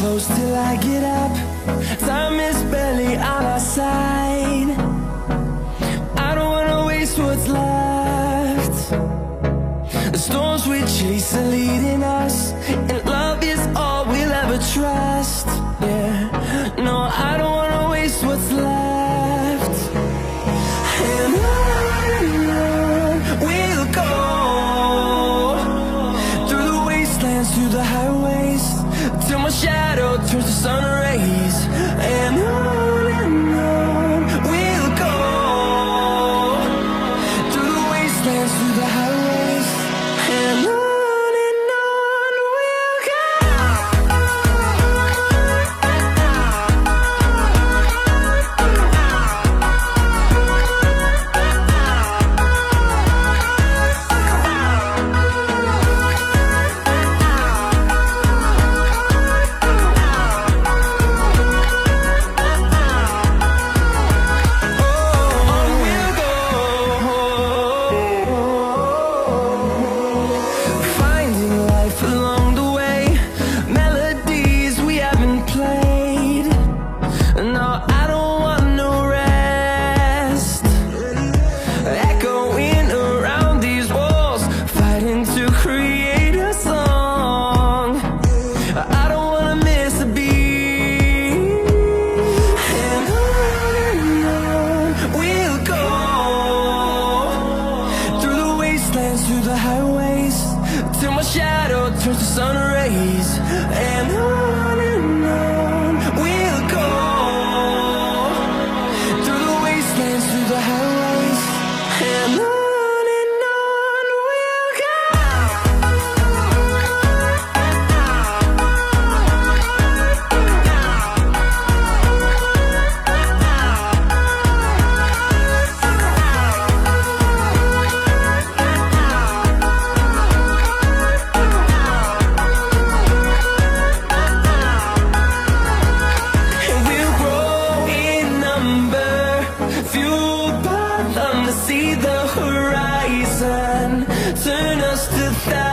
close till I get up. Time is barely on our side. I don't wanna waste what's left. The storms we chase are leading us, and love is all we'll ever trust. Yeah, no, I don't wanna waste what's left. And on we'll go, through the wastelands, through the highways, till my shadow turns to sun rays. And on we'll go, through the wastelands, through the highways, and on we'll go. Through the highways, till my shadow turns to sun rays. And on we'll go, through the wastelands, through the highways, and on we'll go. Fueled by them to see the horizon, turn us to thousands.